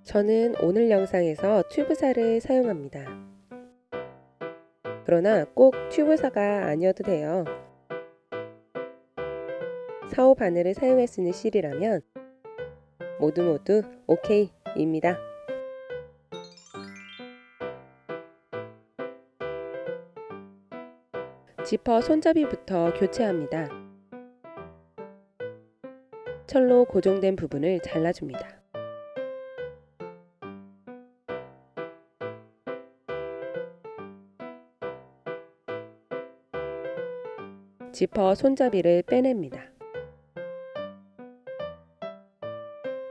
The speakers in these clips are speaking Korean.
저는 오늘 영상에서 튜브사를 사용합니다. 그러나 꼭 튜브사가 아니어도 돼요. 4호 바늘을 사용할 수 있는 실이라면 모두 OK입니다. 지퍼 손잡이부터 교체합니다. 철로 고정된 부분을 잘라줍니다. 지퍼 손잡이를 빼냅니다.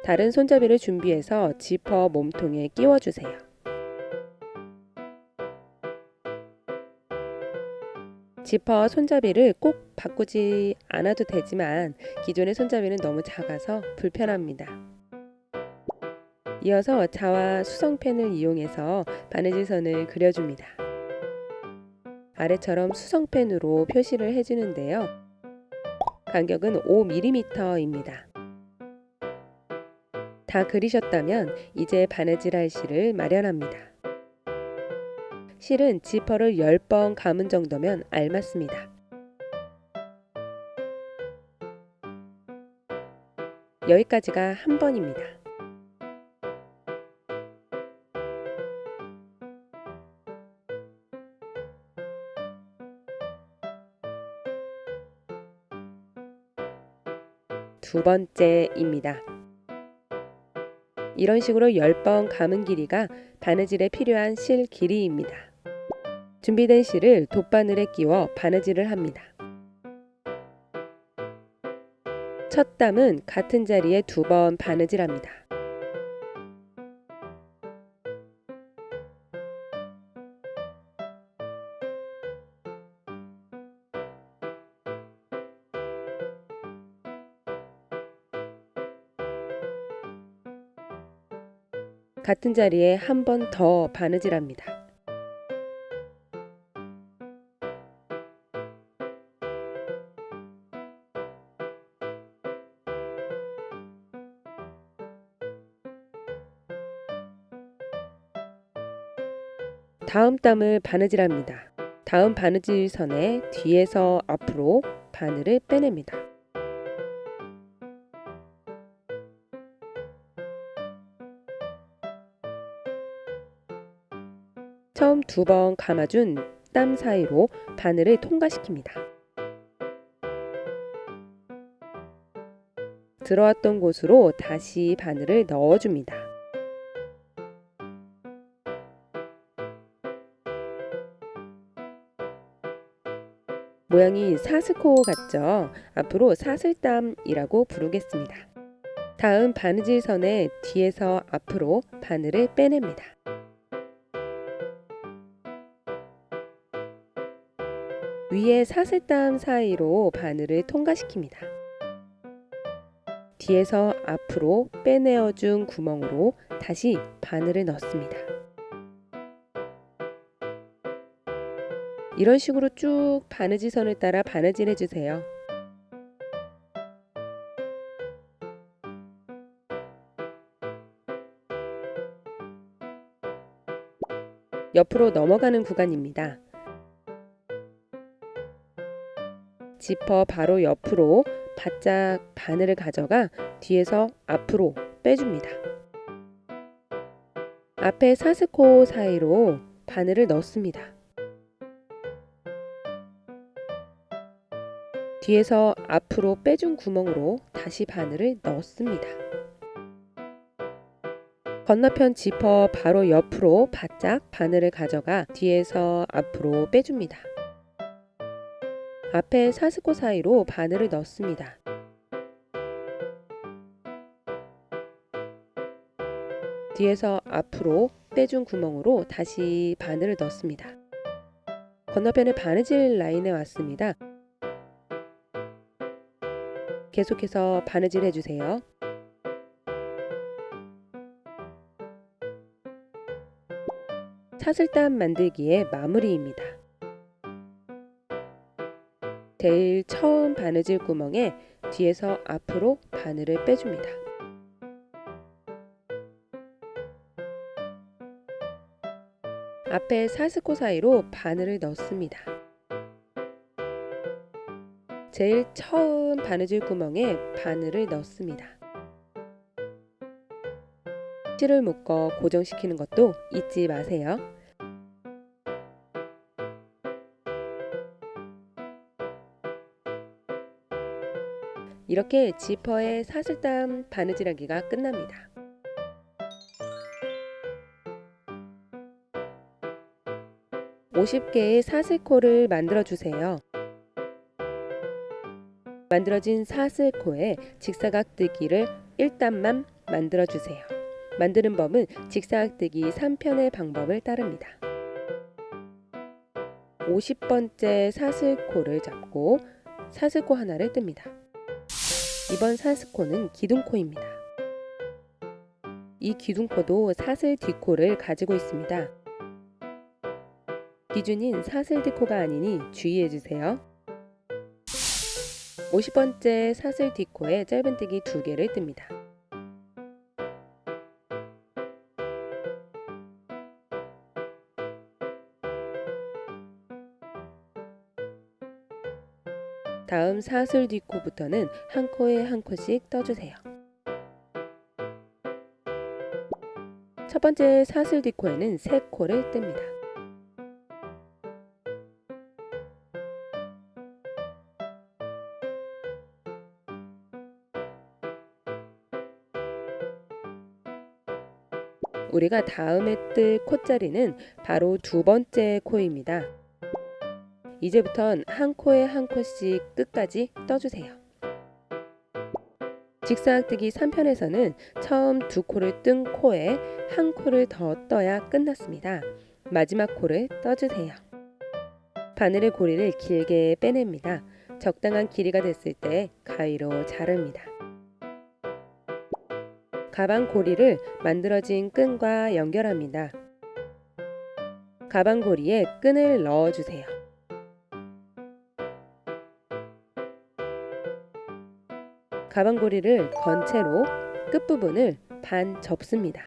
다른 손잡이를 준비해서 지퍼 몸통에 끼워주세요. 지퍼 손잡이를 꼭 바꾸지 않아도 되지만 기존의 손잡이는 너무 작아서 불편합니다. 이어서 자와 수성펜을 이용해서 바느질선을 그려줍니다. 아래처럼 수성펜으로 표시를 해주는데요. 간격은 5mm입니다. 다 그리셨다면 이제 바느질할 실을 마련합니다. 실은 지퍼를 10번 감은 정도면 알맞습니다. 여기까지가 한 번입니다. 두 번째입니다. 이런 식으로 10번 감은 길이가 바느질에 필요한 실 길이입니다. 준비된 실을 돗바늘에 끼워 바느질을 합니다. 첫 담은 같은 자리에 2번 바느질합니다. 같은 자리에 한 번 더 바느질합니다. 다음 담을 바느질합니다. 다음 바느질선에 뒤에서 앞으로 바늘을 빼냅니다. 처음 2번 감아준 땀 사이로 바늘을 통과시킵니다. 들어왔던 곳으로 다시 바늘을 넣어줍니다. 모양이 사스코 같죠? 앞으로 사슬땀이라고 부르겠습니다. 다음 바느질선에 뒤에서 앞으로 바늘을 빼냅니다. 위에 사슬땀 사이로 바늘을 통과시킵니다. 뒤에서 앞으로 빼내어준 구멍으로 다시 바늘을 넣습니다. 이런 식으로 쭉 바느질선을 따라 바느질해 주세요. 옆으로 넘어가는 구간입니다. 지퍼 바로 옆으로 바짝 바늘을 가져가 뒤에서 앞으로 빼줍니다. 앞에 사스코 사이로 바늘을 넣습니다. 뒤에서 앞으로 빼준 구멍으로 다시 바늘을 넣습니다. 건너편 지퍼 바로 옆으로 바짝 바늘을 가져가 뒤에서 앞으로 빼줍니다. 앞에 사스코 사이로 바늘을 넣습니다. 뒤에서 앞으로 빼준 구멍으로 다시 바늘을 넣습니다. 건너편에 바느질 라인에 왔습니다. 계속해서 바느질 해주세요. 사슬땀 만들기의 마무리입니다. 제일 처음 바느질 구멍에 뒤에서 앞으로 바늘을 빼줍니다. 앞에 사스코 사이로 바늘을 넣습니다. 제일 처음 바느질 구멍에 바늘을 넣습니다. 실을 묶어 고정시키는 것도 잊지 마세요. 이렇게 지퍼의 사슬땀 바느질하기가 끝납니다. (50개의) 사슬코를 만들어 주세요. 만들어진 사슬코에 직사각뜨기를 1단만 만들어 주세요. 만드는 법은 직사각뜨기 3편의 방법을 따릅니다. 50번째 사슬코를 잡고 사슬코 하나를 뜹니다. 이번 사슬코는 기둥코입니다. 이 기둥코도 사슬 뒷코를 가지고 있습니다. 기준인 사슬 뒷코가 아니니 주의해주세요. 50번째 사슬 뒷코에 짧은뜨기 2개를 뜹니다. 다음 사슬 뒷코부터는 한 코에 한 코씩 떠주세요. 첫 번째 사슬 뒷코에는 3코를 뜹니다. 우리가 다음에 뜰 콧자리는 바로 2번째 코입니다. 이제부턴 한 코에 한 코씩 끝까지 떠주세요. 직사각뜨기 3편에서는 처음 2코를 뜬 코에 한 코를 더 떠야 끝났습니다. 마지막 코를 떠주세요. 바늘의 고리를 길게 빼냅니다. 적당한 길이가 됐을 때 가위로 자릅니다. 가방 고리를 만들어진 끈과 연결합니다. 가방 고리에 끈을 넣어주세요. 가방 고리를 건 채로 끝부분을 반 접습니다.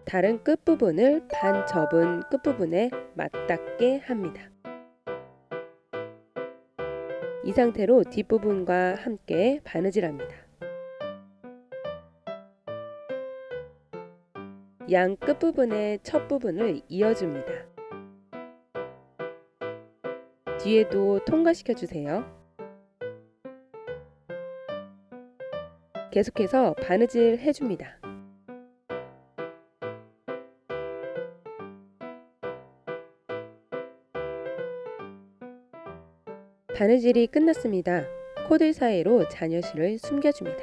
다른 끝부분을 반 접은 끝부분에 맞닿게 합니다. 이 상태로 뒷부분과 함께 바느질합니다. 양 끝부분의 첫 부분을 이어줍니다. 뒤에도 통과시켜 주세요. 계속해서 바느질 해줍니다. 바느질이 끝났습니다. 코들 사이로 잔여실을 숨겨줍니다.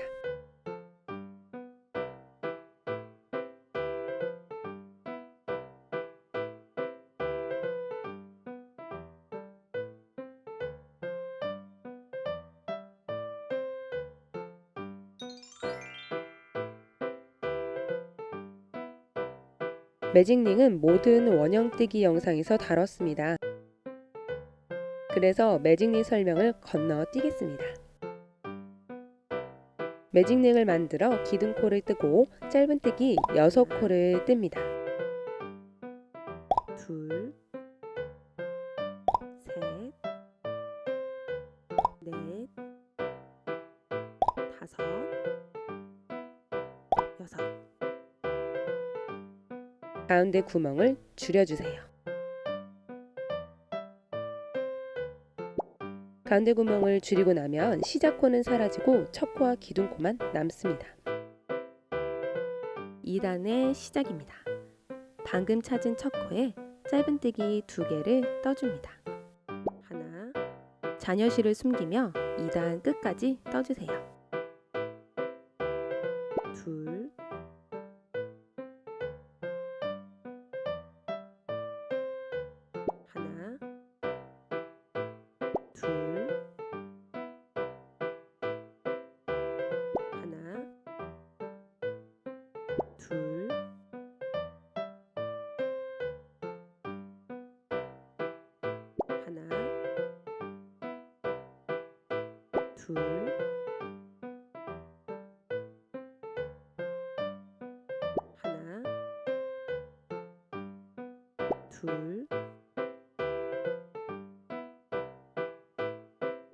매직링은 모든 원형뜨기 영상에서 다뤘습니다. 그래서 매직링 설명을 건너뛰겠습니다. 매직링을 만들어 기둥코를 뜨고 짧은뜨기 6코를 뜹니다. 둘, 셋, 넷, 다섯, 여섯. 가운데 구멍을 줄여주세요. 가운데 구멍을 줄이고 나면 시작코는 사라지고 첫 코와 기둥코만 남습니다. 2단의 시작입니다. 방금 찾은 첫 코에 짧은뜨기 2개를 떠줍니다. 하나, 잔여실을 숨기며 2단 끝까지 떠주세요. 둘, 하나, 둘, 하나, 둘, 하나, 둘, 둘,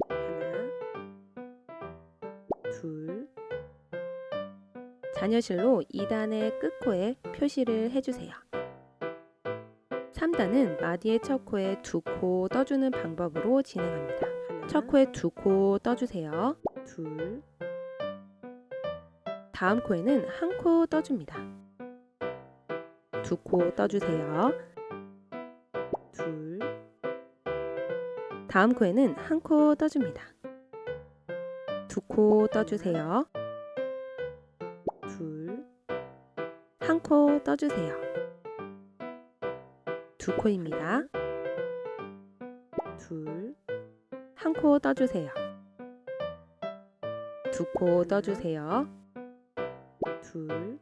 하나, 둘. 잔여실로 2단의 끝코에 표시를 해주세요. 3단은 마디의 첫 코에 2코 떠주는 방법으로 진행합니다. 첫 코에 2코 떠주세요. 둘. 다음 코에는 1코 떠줍니다. 2코 떠주세요. 둘. 다음 코에는 1코 떠줍니다. 2코 떠주세요. 둘. 1코 떠주세요. 2코입니다. 둘. 1코 떠주세요. 2코 떠주세요. 둘.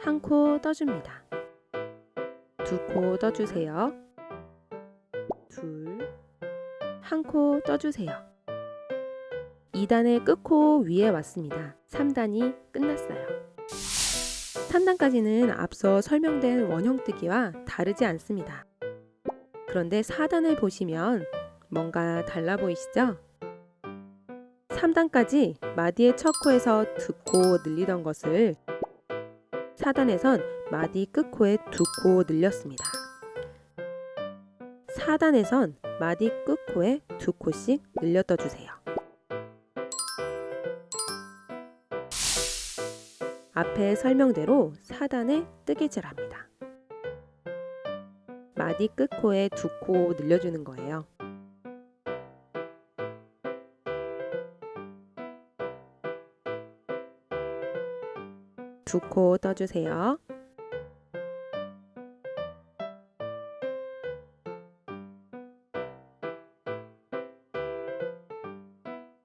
1코 떠줍니다. 2코 떠주세요. 둘. 1코 떠주세요. 2단의 끝코 위에 왔습니다. 3단이 끝났어요. 3단까지는 앞서 설명된 원형뜨기와 다르지 않습니다. 그런데 4단을 보시면 뭔가 달라 보이시죠? 3단까지 마디의 첫 코에서 2코 늘리던 것을 4단에선 마디 끝코에 2코 늘렸습니다. 4단에선 마디 끝코에 2코씩 늘려 떠주세요. 앞에 설명대로 4단을 뜨개질합니다. 마디 끝코에 2코 늘려주는 거예요. 두 코 떠주세요.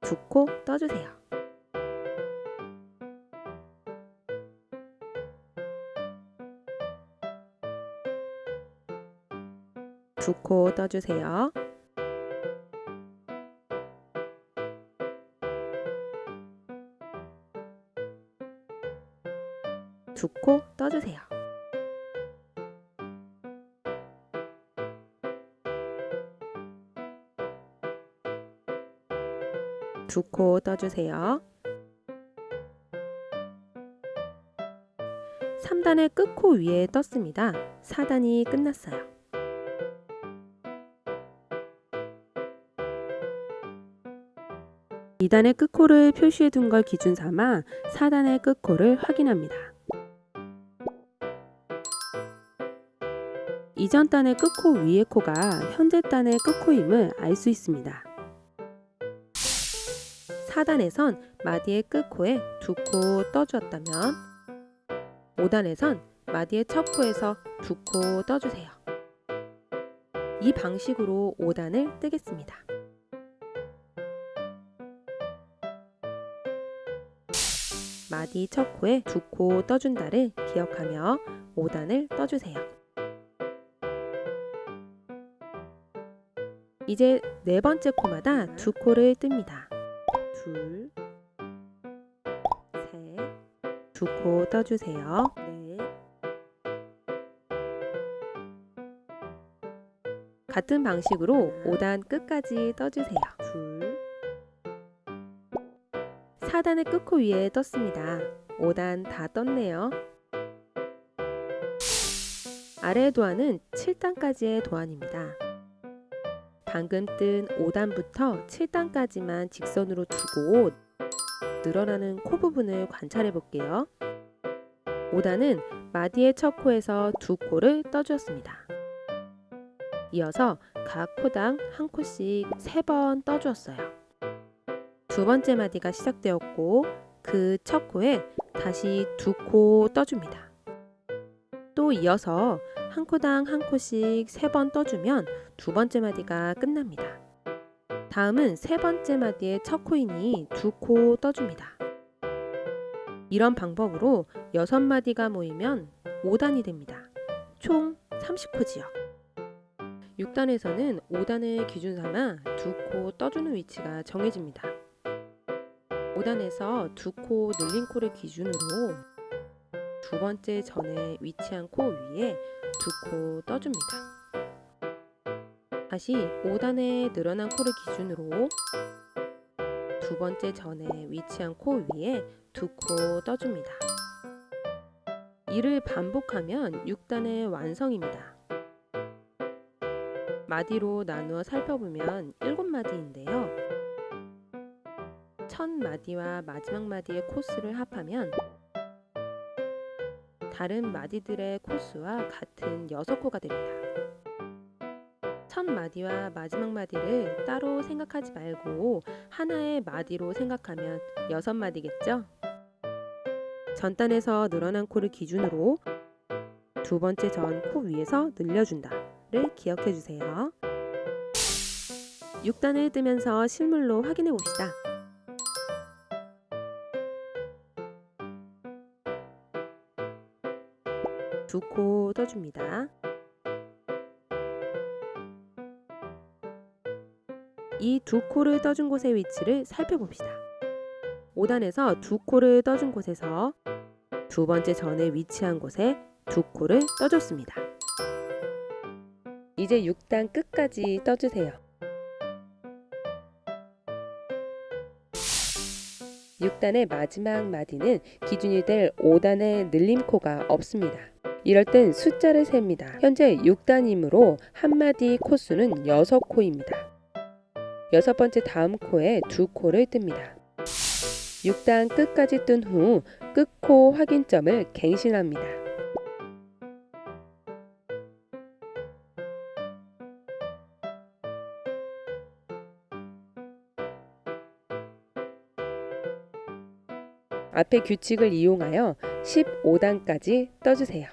두 코 떠주세요. 두 코 떠주세요. 두 코 떠주세요. 두 코 떠주세요. 3단의 끝코 위에 떴습니다. 4단이 끝났어요. 이 단의 끝코를 표시해 둔 걸 기준 삼아 4단의 끝코를 확인합니다. 이전 단의 끝코 위의 코가 현재 단의 끝코임을 알 수 있습니다. 4단에선 마디의 끝코에 2코 떠주었다면 5단에선 마디의 첫 코에서 2코 떠주세요. 이 방식으로 5단을 뜨겠습니다. 마디 첫 코에 2코 떠준다를 기억하며 5단을 떠주세요. 이제 네 번째 코마다 2코를 뜹니다. 둘, 셋, 2코 떠주세요. 넷. 같은 방식으로 5단 끝까지 떠주세요. 둘. 4단의 끝코 위에 떴습니다. 5단 다 떴네요. 아래의 도안은 7단까지의 도안입니다. 방금 뜬 5단부터 7단까지만 직선으로 두고 늘어나는 코 부분을 관찰해 볼게요. 5단은 마디의 첫 코에서 2코를 떠주었습니다. 이어서 각 코당 한 코씩 3번 떠주었어요. 두 번째 마디가 시작되었고 그 첫 코에 다시 2코 떠줍니다. 또 이어서 한 코당 한 코씩 3번 떠주면 두 번째 마디가 끝납니다. 다음은 세 번째 마디의 첫 코이니 2코 떠줍니다. 이런 방법으로 6마디가 모이면 5단이 됩니다. 총 30코지요. 6단에서는 5단을 기준 삼아 2코 떠주는 위치가 정해집니다. 5단에서 2코 늘린 코를 기준으로 두 번째 전에 위치한 코 위에 두 코 떠줍니다. 다시 5단의 늘어난 코를 기준으로 두 번째 전에 위치한 코 위에 두 코 떠줍니다. 이를 반복하면 6단의 완성입니다. 마디로 나누어 살펴보면 7마디인데요. 첫 마디와 마지막 마디의 코수를 합하면 다른 마디들의 코수와 같은 6코가 됩니다. 첫 마디와 마지막 마디를 따로 생각하지 말고 하나의 마디로 생각하면 6마디겠죠? 전단에서 늘어난 코를 기준으로 두 번째 전 코 위에서 늘려준다를 기억해 주세요. 6단을 뜨면서 실물로 확인해 봅시다. 두 코 떠줍니다. 이 두 코를 떠준 곳의 위치를 살펴봅시다. 5단에서 두 코를 떠준 곳에서 두 번째 전에 위치한 곳에 두 코를 떠줬습니다. 이제 6단 끝까지 떠주세요. 6단의 마지막 마디는 기준이 될 5단의 늘림코가 없습니다. 이럴 땐 숫자를 셉니다. 현재 6단이므로 한 마디 코수는 6코입니다. 여섯 번째 다음 코에 두 코를 뜹니다. 6단 끝까지 뜬 후 끝코 확인점을 갱신합니다. 앞의 규칙을 이용하여 15단까지 떠주세요.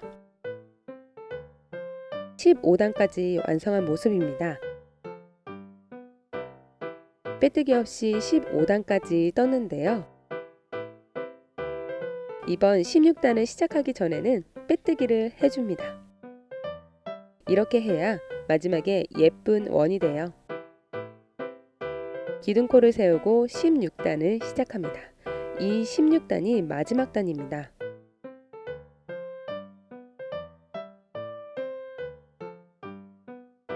15단까지 완성한 모습입니다. 빼뜨기 없이 15단까지 떴는데요. 이번 16단을 시작하기 전에는 빼뜨기를 해줍니다. 이렇게 해야 마지막에 예쁜 원이 돼요. 기둥코를 세우고 16단을 시작합니다. 이 16단이 마지막 단입니다.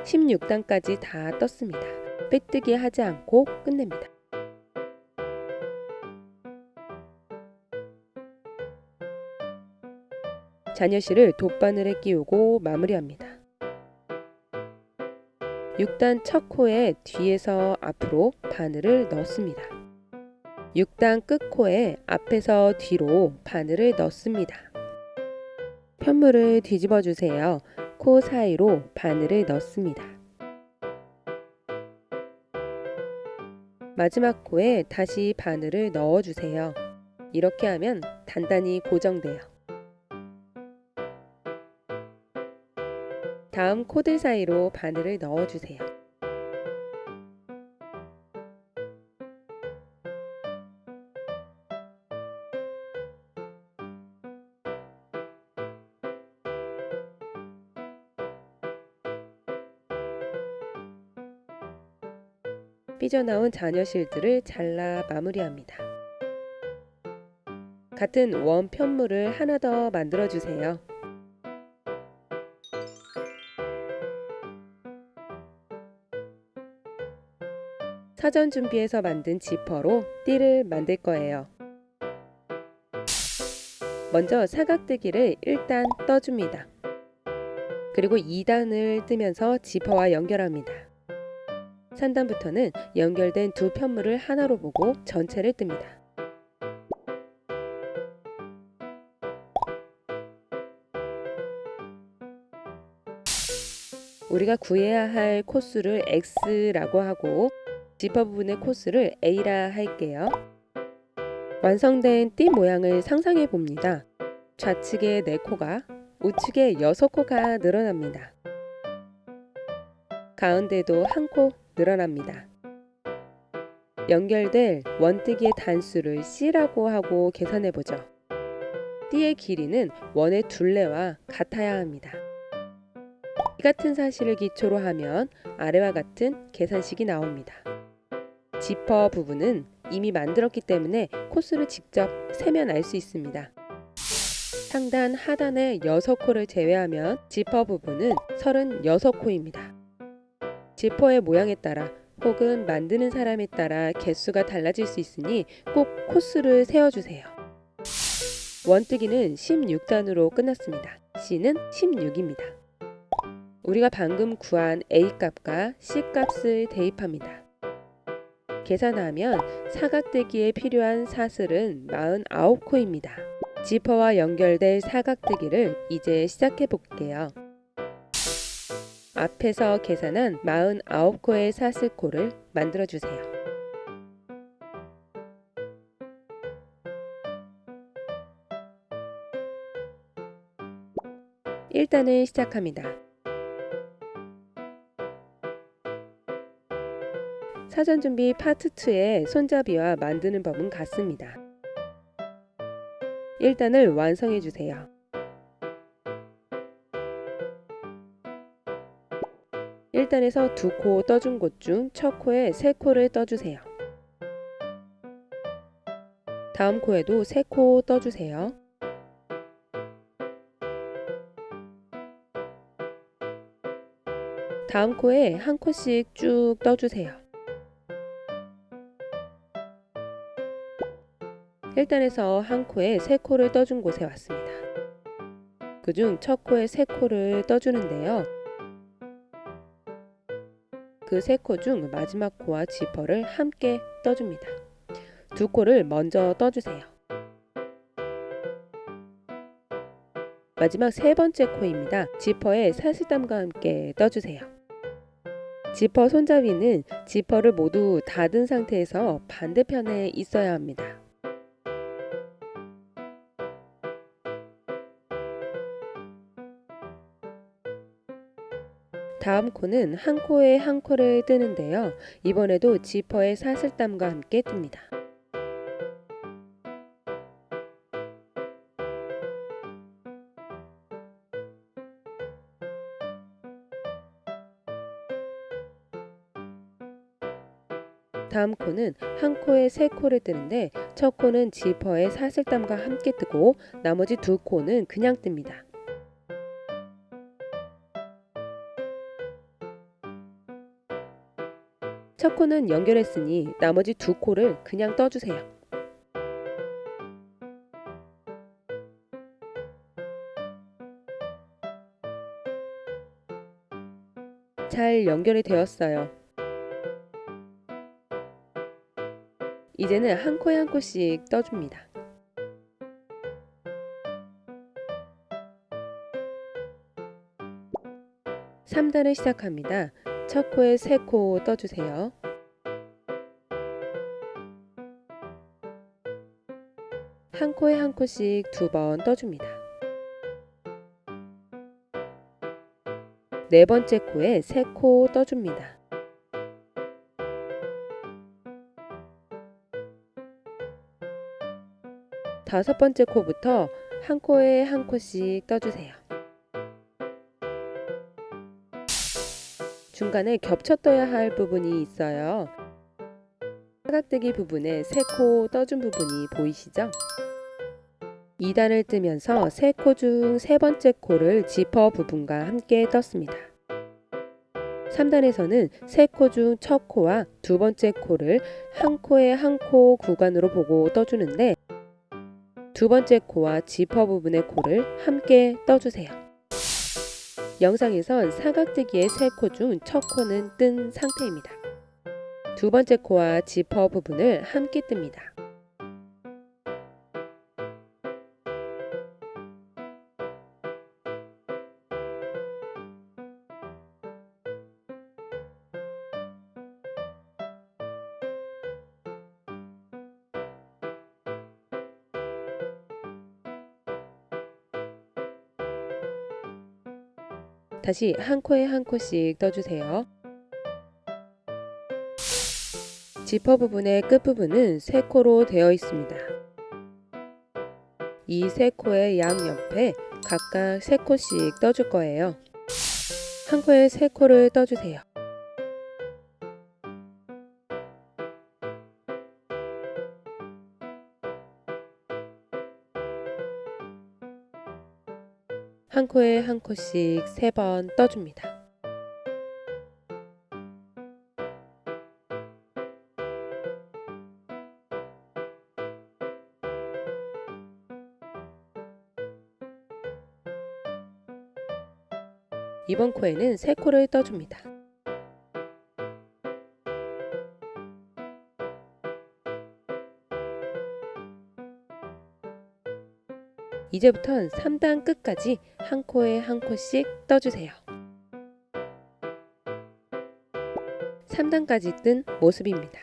(16단까지) 다 떴습니다. 빼뜨기 하지 않고 끝냅니다. 잔여실을 돗바늘에 끼우고 마무리합니다. 6단 첫 코에 뒤에서 앞으로 바늘을 넣습니다. 6단 끝 코에 앞에서 뒤로 바늘을 넣습니다. 편물을 뒤집어 주세요. 코 사이로 바늘을 넣습니다. 마지막 코에 다시 바늘을 넣어 주세요. 이렇게 하면 단단히 고정돼요. 다음 코들 사이로 바늘을 넣어 주세요. 삐져나온 잔여실들을 잘라 마무리합니다. 같은 원 편물을 하나 더 만들어 주세요. 사전 준비해서 만든 지퍼로 띠를 만들 거예요. 먼저 사각뜨기를 1단 떠줍니다. 그리고 2단을 뜨면서 지퍼와 연결합니다. 3단부터는 연결된 두 편물을 하나로 보고 전체를 뜹니다. 우리가 구해야 할 코수를 X라고 하고 지퍼 부분의 코수를 A라 할게요. 완성된 띠 모양을 상상해 봅니다. 좌측에 4코가, 우측에 6코가 늘어납니다. 가운데도 1코 늘어납니다. 연결될 원뜨기의 단수를 C라고 하고 계산해 보죠. 띠의 길이는 원의 둘레와 같아야 합니다. 이 같은 사실을 기초로 하면 아래와 같은 계산식이 나옵니다. 지퍼 부분은 이미 만들었기 때문에 코수를 직접 세면 알 수 있습니다. 상단 하단의 6코를 제외하면 지퍼 부분은 36코입니다. 지퍼의 모양에 따라 혹은 만드는 사람에 따라 개수가 달라질 수 있으니 꼭 코수를 세어주세요. 원뜨기는 16단으로 끝났습니다. C는 16입니다. 우리가 방금 구한 A값과 C값을 대입합니다. 계산하면 사각뜨기에 필요한 사슬은 49코입니다. 지퍼와 연결될 사각뜨기를 이제 시작해 볼게요. 앞에서 계산한 49코의 사슬코를 만들어 주세요. 1단을 시작합니다. 사전준비 파트 2의 손잡이와 만드는 법은 같습니다. 1단을 완성해 주세요. 1단에서 2코 떠준 곳 중 첫 코에 3코를 떠주세요. 다음 코에도 3코 떠주세요. 다음 코에 1코씩 쭉 떠주세요. 1단에서 1코에 3코를 떠준 곳에 왔습니다. 그중 첫 코에 3코를 떠주는데요. 그 3코 중 마지막 코와 지퍼를 함께 떠줍니다. 2코를 먼저 떠주세요. 마지막 3번째 코입니다. 지퍼에 사슬땀과 함께 떠주세요. 지퍼 손잡이는 지퍼를 모두 닫은 상태에서 반대편에 있어야 합니다. 다음 코는 1코에 1코를 뜨는데요. 이번에도 지퍼의 사슬땀과 함께 뜹니다. 다음 코는 1코에 3코를 뜨는데 첫 코는 지퍼의 사슬땀과 함께 뜨고 나머지 2코는 그냥 뜹니다. 첫 코는 연결했으니 나머지 2코를 그냥 떠주세요. 잘 연결이 되었어요. 이제는 1코에 1코씩 떠줍니다. (3단을) 시작합니다. 첫 코에 3코 떠주세요. 한 코에 1코씩 2번 떠줍니다. 네 번째 코에 3코 떠줍니다. 다섯 번째 코부터 1코에 1코씩 떠주세요. 중간에 겹쳐 떠야 할 부분이 있어요. 사각뜨기 부분에 3코 떠준 부분이 보이시죠? 2단을 뜨면서 3코 중 세 번째 코를 지퍼 부분과 함께 떴습니다. 3단에서는 3코 중 첫 코와 두 번째 코를 1코에 1코 구간으로 보고 떠주는데 두 번째 코와 지퍼 부분의 코를 함께 떠주세요. 영상에선 사각뜨기의 3코 중 첫 코는 뜬 상태입니다. 두 번째 코와 지퍼 부분을 함께 뜹니다. 다시 1코에 1코씩 떠주세요. 지퍼 부분의 끝부분은 3코로 되어 있습니다. 이 3코의 양옆에 각각 3코씩 떠줄 거예요. 1코에 3코를 떠주세요. 한 코에 한 코씩 3번 떠줍니다. 이번 코에는 3코를 떠줍니다. 이제부턴 3단 끝까지 한 코에 한 코씩 떠주세요. 3단까지 뜬 모습입니다.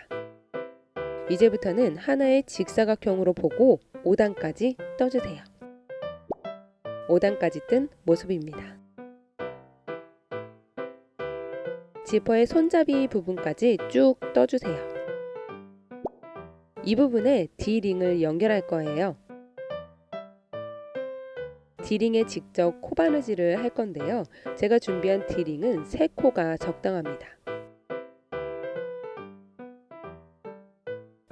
이제부터는 하나의 직사각형으로 보고 5단까지 떠주세요. 5단까지 뜬 모습입니다. 지퍼의 손잡이 부분까지 쭉 떠주세요. 이 부분에 D링을 연결할 거예요. D링에 직접 코바느질을 할 건데요. 제가 준비한 D링은 3코가 적당합니다.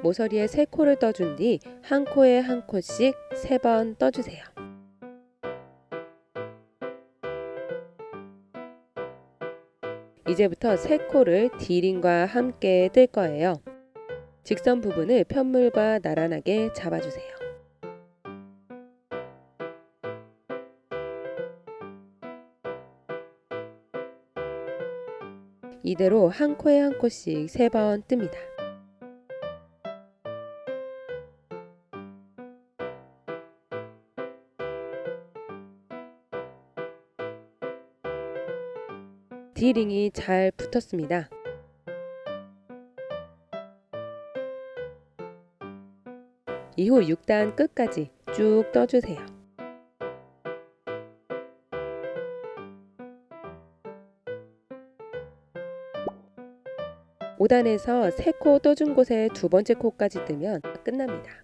모서리에 3코를 떠준 뒤 한 코에 한 코씩 3번 떠주세요. 이제부터 3코를 D링과 함께 뜰 거예요. 직선 부분을 편물과 나란하게 잡아주세요. 이대로 한 코에 한 코씩 3번 뜹니다. D링이 잘 붙었습니다. 이후 6단 끝까지 쭉 떠주세요. 5단에서 3코 떠준 곳에 2번째 코까지 뜨면 끝납니다.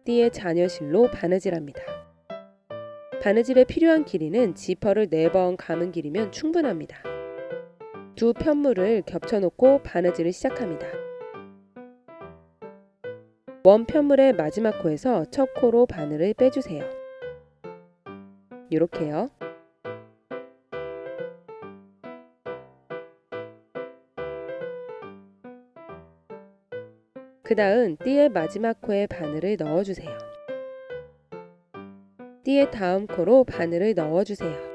띠의 잔여실로 바느질합니다. 바느질에 필요한 길이는 지퍼를 4번 감은 길이면 충분합니다. 두 편물을 겹쳐놓고 바느질을 시작합니다. 원 편물의 마지막 코에서 첫 코로 바늘을 빼주세요. 이렇게요. 그 다음 띠의 마지막 코에 바늘을 넣어주세요. 띠의 다음 코로 바늘을 넣어주세요.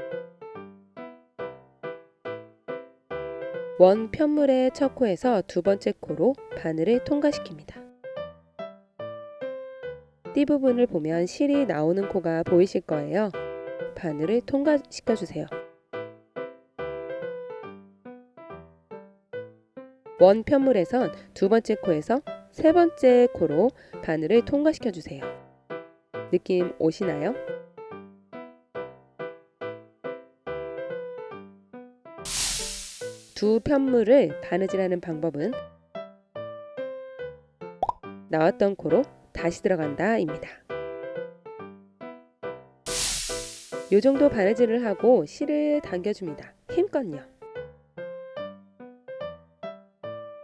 원 편물의 첫 코에서 2번째 코로 바늘을 통과시킵니다. 띠 부분을 보면 실이 나오는 코가 보이실 거예요. 바늘을 통과시켜주세요. 원 편물에선 2번째 코에서 3번째 코로 바늘을 통과시켜주세요. 느낌 오시나요? 두 편물을 바느질하는 방법은 나왔던 코로 다시 들어간다 입니다. 요 정도 바느질을 하고 실을 당겨줍니다. 힘껏요.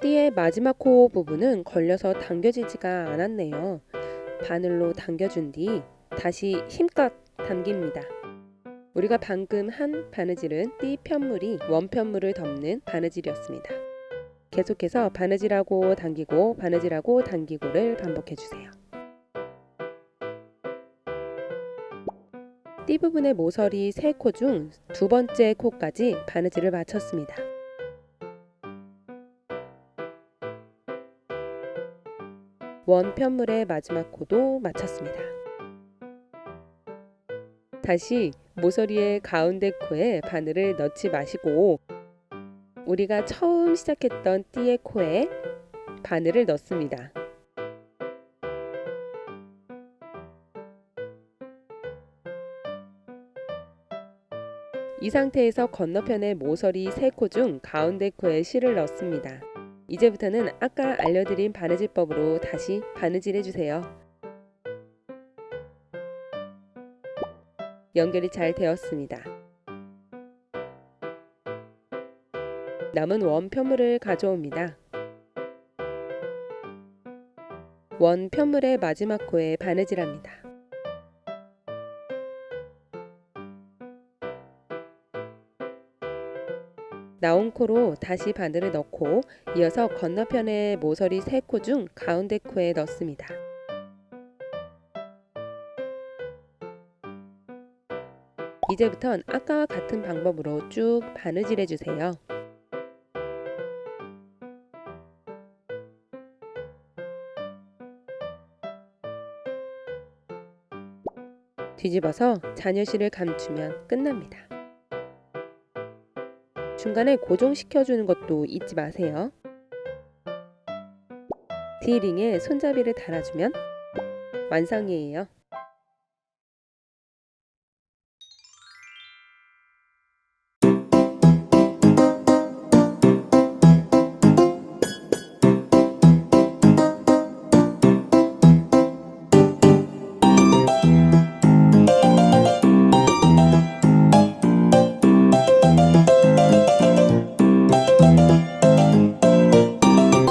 띠의 마지막 코 부분은 걸려서 당겨지지가 않았네요. 바늘로 당겨준 뒤 다시 힘껏 당깁니다. 우리가 방금 한 바느질은 띠 편물이 원 편물을 덮는 바느질이었습니다. 계속해서 바느질하고 당기고 바느질하고 당기고를 반복해주세요. 띠 부분의 모서리 3코 중 2번째 코까지 바느질을 마쳤습니다. 원 편물의 마지막 코도 마쳤습니다. 다시 모서리의 가운데 코에 바늘을 넣지 마시고 우리가 처음 시작했던 띠의 코에 바늘을 넣습니다. 이 상태에서 건너편의 모서리 3코 중 가운데 코에 실을 넣습니다. 이제부터는 아까 알려드린 바느질법으로 다시 바느질해주세요. 연결이 잘 되었습니다. 남은 원 편물을 가져옵니다. 원 편물의 마지막 코에 바느질합니다. 나온 코로 다시 바늘을 넣고 이어서 건너편의 모서리 3코 중 가운데 코에 넣습니다. 이제부턴 아까와 같은 방법으로 쭉 바느질해 주세요. 뒤집어서 잔여실을 감추면 끝납니다. 중간에 고정시켜 주는 것도 잊지 마세요. D링에 손잡이를 달아주면 완성이에요.